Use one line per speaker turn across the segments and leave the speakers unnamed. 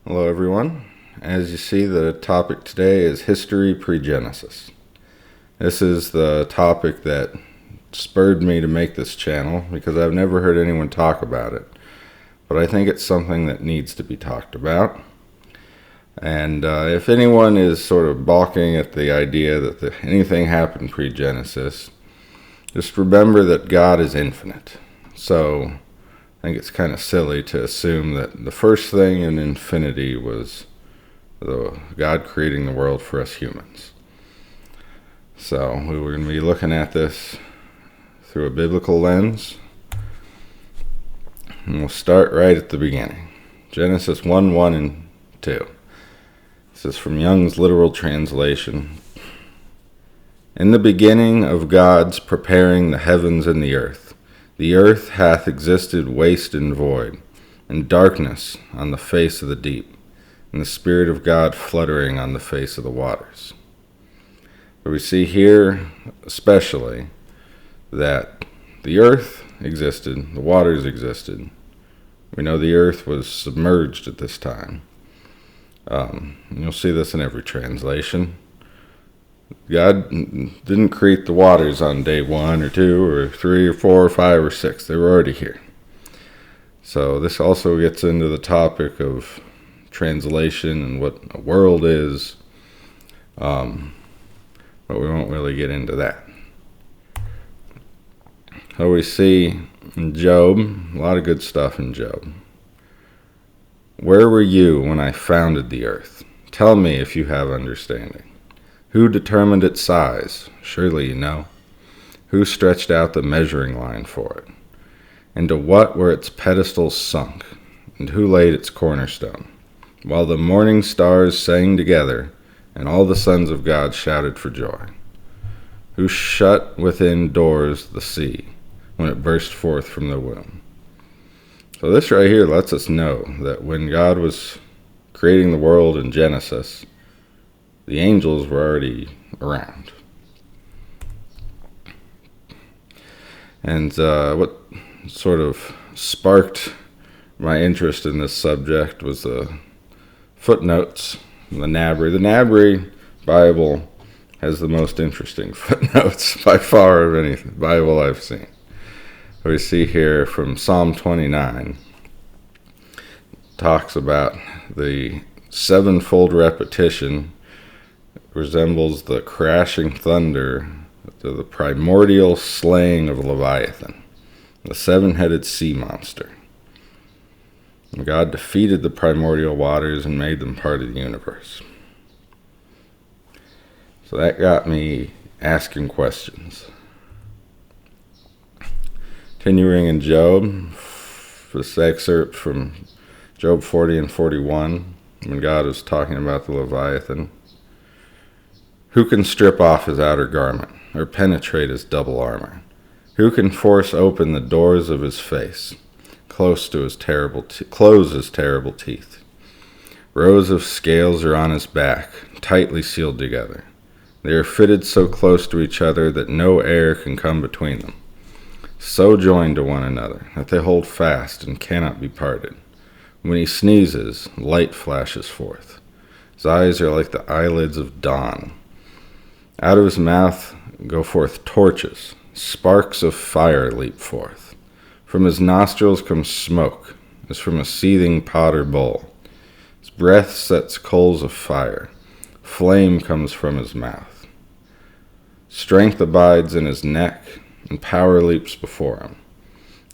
Hello, everyone. As you see, the topic today is history pre-Genesis. This is the topic that spurred me to make this channel because I've never heard anyone talk about it. But I think it's something that needs to be talked about. And if anyone is sort of balking at the idea that anything happened pre-Genesis, just remember that God is infinite. So I think it's kind of silly to assume that the first thing in infinity was God creating the world for us humans. So we're going to be looking at this through a biblical lens. And we'll start right at the beginning. Genesis 1:1 and 2. This is from Young's literal translation. In the beginning of God's preparing the heavens and the earth hath existed waste and void, and darkness on the face of the deep, and the Spirit of God fluttering on the face of the waters. But we see here especially that the earth existed, the waters existed. We know the earth was submerged at this time. You'll see this in every translation. God didn't create the waters on day 1 or 2 or 3 or 4 or 5 or 6. They were already here. So this also gets into the topic of translation and what a world is. But we won't really get into that. So we see in Job, a lot of good stuff in Job. Where were you when I founded the earth? Tell me if you have understanding. Who determined its size? Surely you know. Who stretched out the measuring line for it? And to what were its pedestals sunk? And who laid its cornerstone? While the morning stars sang together, and all the sons of God shouted for joy. Who shut within doors the sea, when it burst forth from the womb? So this right here lets us know that when God was creating the world in Genesis, the angels were already around. And what sort of sparked my interest in this subject was the footnotes from the Nabri. The Nabri Bible has the most interesting footnotes by far of any Bible I've seen. We see here from Psalm 29, talks about the sevenfold repetition resembles the crashing thunder to the primordial slaying of Leviathan, the seven-headed sea monster. And God defeated the primordial waters and made them part of the universe. So that got me asking questions. Continuing in Job, this excerpt from Job 40 and 41, when God was talking about the Leviathan. Who can strip off his outer garment, or penetrate his double armor? Who can force open the doors of his face, close his terrible teeth? Rows of scales are on his back, tightly sealed together. They are fitted so close to each other that no air can come between them. So joined to one another that they hold fast and cannot be parted. When he sneezes, light flashes forth. His eyes are like the eyelids of dawn. Out of his mouth go forth torches. Sparks of fire leap forth. From his nostrils comes smoke, as from a seething pot or bowl. His breath sets coals of fire. Flame comes from his mouth. Strength abides in his neck, and power leaps before him.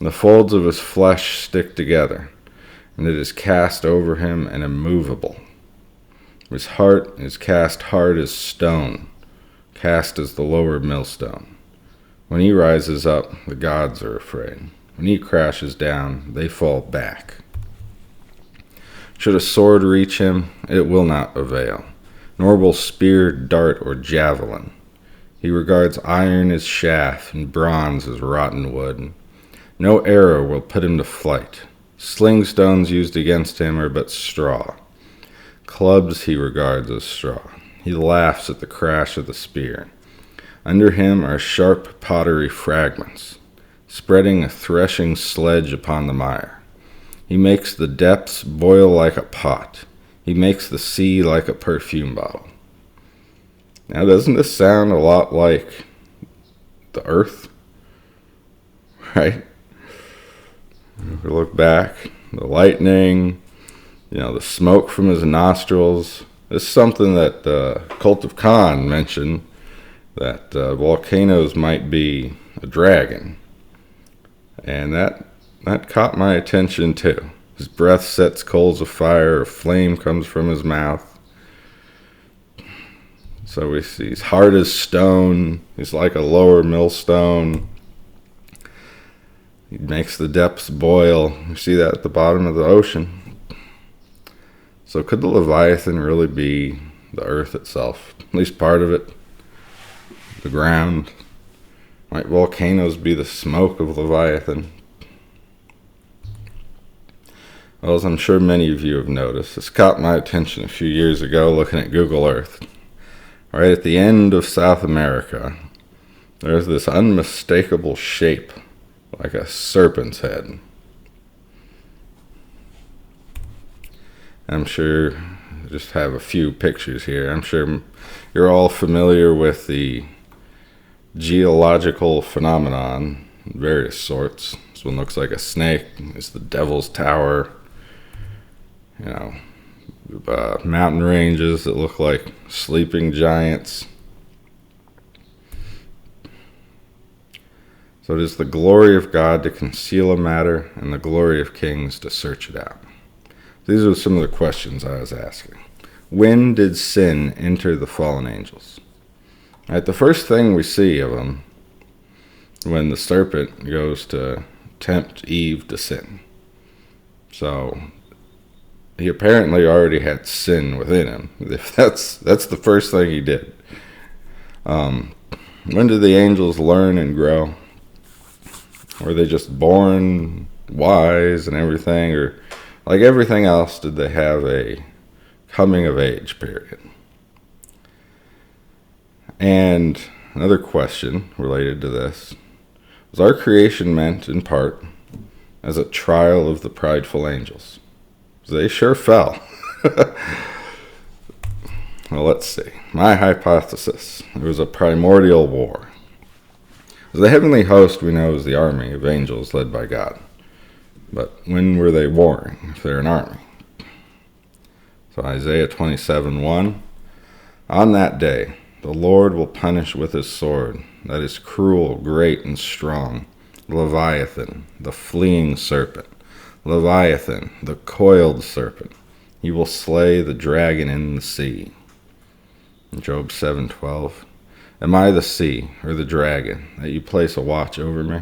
The folds of his flesh stick together, and it is cast over him and immovable. His heart is cast hard as stone, cast as the lower millstone. When he rises up, the gods are afraid. When he crashes down, they fall back. Should a sword reach him, it will not avail, nor will spear, dart, or javelin. He regards iron as chaff and bronze as rotten wood. No arrow will put him to flight. Sling stones used against him are but straw. Clubs he regards as straw. He laughs at the crash of the spear. Under him are sharp pottery fragments, spreading a threshing sledge upon the mire. He makes the depths boil like a pot. He makes the sea like a perfume bottle. Now, doesn't this sound a lot like the earth? Right? If we look back, the lightning, the smoke from his nostrils. This is something that Cult of Khan mentioned, that volcanoes might be a dragon. And that caught my attention too. His breath sets coals of fire, a flame comes from his mouth. So we see he's hard as stone, he's like a lower millstone. He makes the depths boil. You see that at the bottom of the ocean. So could the Leviathan really be the earth itself? At least part of it? The ground? Might volcanoes be the smoke of Leviathan? Well, as I'm sure many of you have noticed, this caught my attention a few years ago looking at Google Earth. Right at the end of South America, there's this unmistakable shape, like a serpent's head. I'm sure, I just have a few pictures here. I'm sure you're all familiar with the geological phenomenon, various sorts. This one looks like a snake. It's the Devil's Tower. Mountain ranges that look like sleeping giants. So it is the glory of God to conceal a matter and the glory of kings to search it out. These are some of the questions I was asking. When did sin enter the fallen angels? Right, the first thing we see of them, when the serpent goes to tempt Eve to sin. So he apparently already had sin within him. If that's the first thing he did. When did the angels learn and grow? Were they just born wise and everything? Or like everything else, did they have a coming of age period? And another question related to this. Was our creation meant in part as a trial of the prideful angels? They sure fell. Well, let's see. My hypothesis. There was a primordial war. The heavenly host we know is the army of angels led by God. But when were they warring if they're an army? So Isaiah 27:1. On that day, the Lord will punish with his sword, that is cruel, great, and strong, Leviathan, the fleeing serpent. Leviathan, the coiled serpent. He will slay the dragon in the sea. Job 7:12. Am I the sea or the dragon that you place a watch over me?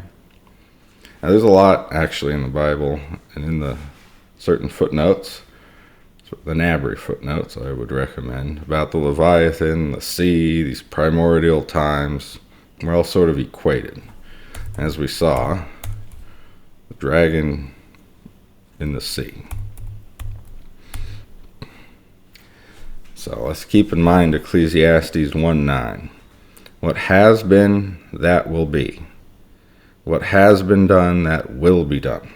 Now there's a lot actually in the Bible and in the certain footnotes, the Nabry footnotes I would recommend, about the Leviathan, the sea, these primordial times. We're all sort of equated. As we saw, the dragon in the sea. So let's keep in mind Ecclesiastes 1:9. What has been, that will be. What has been done, that will be done.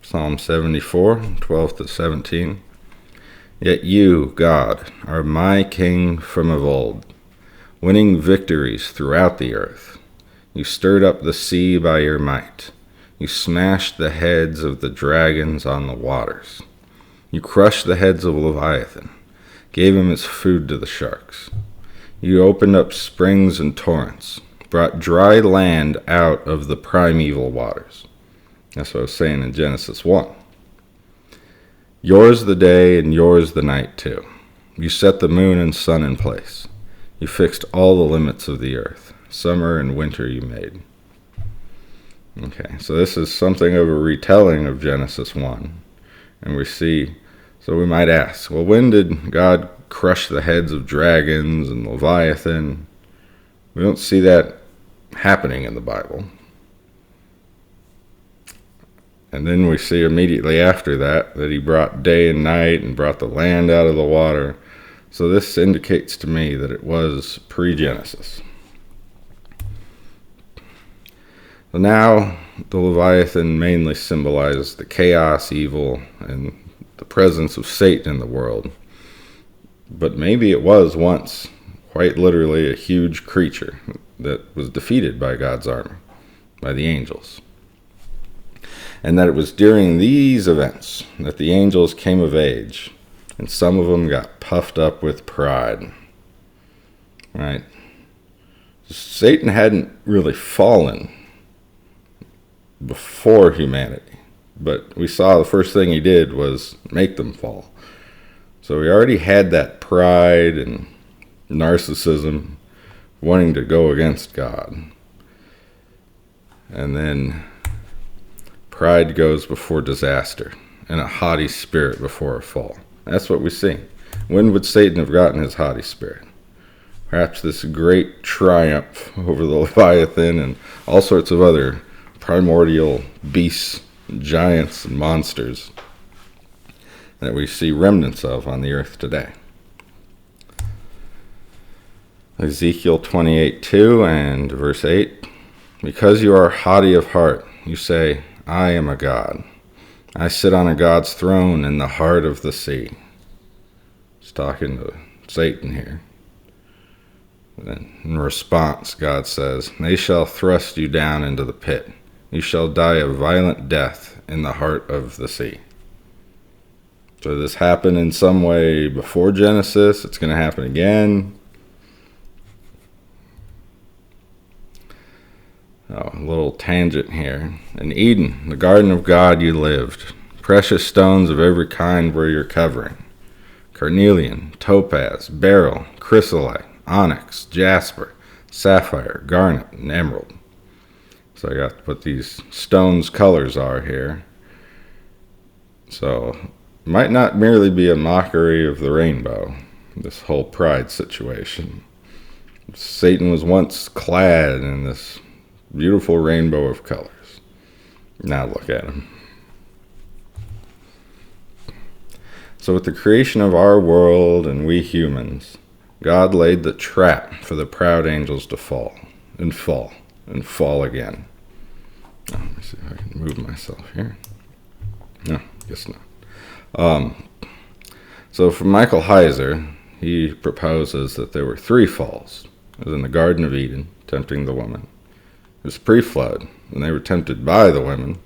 Psalm 74:12-17. Yet you, God, are my king from of old, winning victories throughout the earth. You stirred up the sea by your might. You smashed the heads of the dragons on the waters. You crushed the heads of Leviathan, gave him its food to the sharks. You opened up springs and torrents, brought dry land out of the primeval waters. That's what I was saying in Genesis 1. Yours the day and yours the night too. You set the moon and sun in place. You fixed all the limits of the earth. Summer and winter you made. Okay, so this is something of a retelling of Genesis 1. And we see, so we might ask, well, when did God crush the heads of dragons and Leviathan? We don't see that happening in the Bible. And then we see immediately after that he brought day and night and brought the land out of the water. So this indicates to me that it was pre-Genesis. So now the Leviathan mainly symbolizes the chaos, evil, and the presence of Satan in the world. But maybe it was once, quite literally, a huge creature that was defeated by God's army, by the angels. And that it was during these events that the angels came of age, and some of them got puffed up with pride. Right? Satan hadn't really fallen before humanity, but we saw the first thing he did was make them fall. So he already had that pride and narcissism, wanting to go against God. And then pride goes before disaster, and a haughty spirit before a fall. That's what we see. When would Satan have gotten his haughty spirit? Perhaps this great triumph over the Leviathan and all sorts of other primordial beasts, giants, and monsters that we see remnants of on the earth today. Ezekiel 28:2 and verse 8. Because you are haughty of heart, you say, I am a god. I sit on a god's throne in the heart of the sea. He's talking to Satan here. And in response, God says, they shall thrust you down into the pit. You shall die a violent death in the heart of the sea. So this happened in some way before Genesis. It's going to happen again. Oh, a little tangent here. In Eden, the garden of God, you lived. Precious stones of every kind were your covering. Carnelian, topaz, beryl, chrysolite, onyx, jasper, sapphire, garnet, and emerald. So I got what these stones' colors are here. So it might not merely be a mockery of the rainbow, this whole pride situation. Satan was once clad in this beautiful rainbow of colors. Now look at him. So with the creation of our world and we humans, God laid the trap for the proud angels to fall and fall and fall again. Let me see if I can move myself here. No, guess not. So from Michael Heiser, he proposes that there were 3 falls. It was in the Garden of Eden, tempting the woman. It was pre-flood, when they were tempted by the women,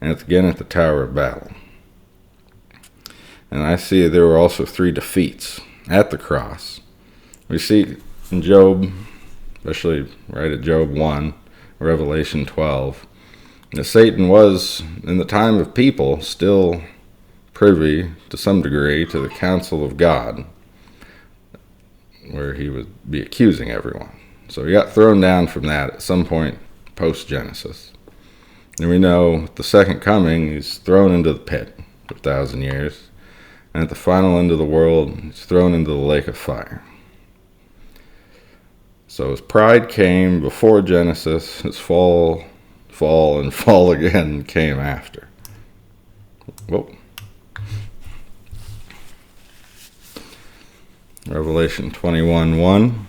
and it's again at the Tower of Babel. And I see there were also 3 defeats at the cross. We see in Job, especially right at Job 1, Revelation 12, that Satan was, in the time of people, still privy to some degree to the counsel of God, where he would be accusing everyone. So he got thrown down from that at some point post-Genesis. And we know at the second coming, he's thrown into the pit for 1,000 years. And at the final end of the world, he's thrown into the lake of fire. So his pride came before Genesis, his fall, and fall again came after. Whoa. Revelation 21:1.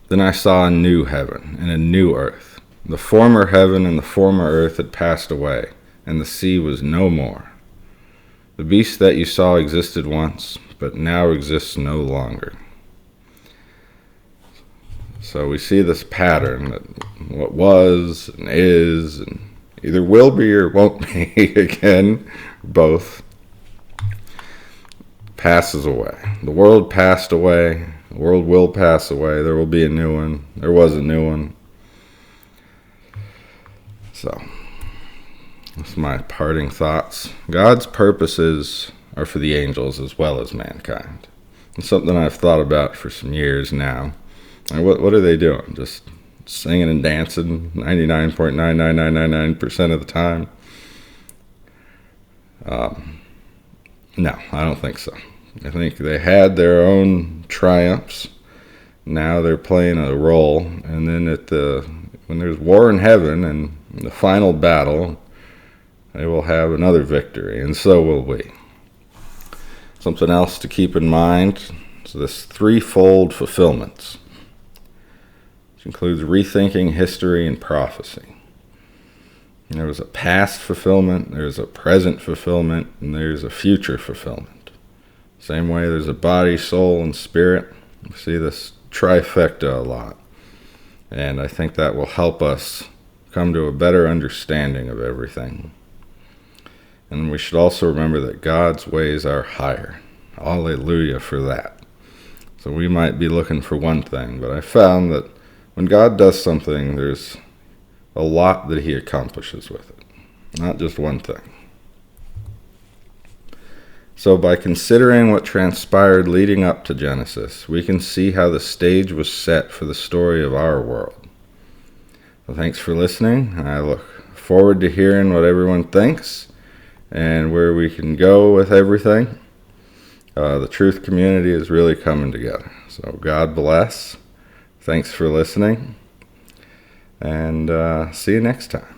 Then I saw a new heaven and a new earth. The former heaven and the former earth had passed away, and the sea was no more. The beast that you saw existed once, but now exists no longer. So we see this pattern that what was and is and either will be or won't be again, both, passes away. The world passed away. The world will pass away. There will be a new one. There was a new one. So, that's my parting thoughts. God's purposes are for the angels as well as mankind. It's something I've thought about for some years now. Like what are they doing? Just singing and dancing 99.99999% of the time? No, I don't think so. I think they had their own triumphs. Now they're playing a role. And then when there's war in heaven and the final battle, they will have another victory, and so will we. Something else to keep in mind is this 3-fold fulfillment, which includes rethinking history and prophecy. There was a past fulfillment, there's a present fulfillment, and there's a future fulfillment. Same way there's a body, soul, and spirit. We see this trifecta a lot. And I think that will help us come to a better understanding of everything. And we should also remember that God's ways are higher. Hallelujah for that. So we might be looking for one thing, but I found that when God does something, there's a lot that he accomplishes with it, not just one thing. So by considering what transpired leading up to Genesis, we can see how the stage was set for the story of our world. So thanks for listening. I look forward to hearing what everyone thinks and where we can go with everything. The truth community is really coming together. So God bless. Thanks for listening. And see you next time.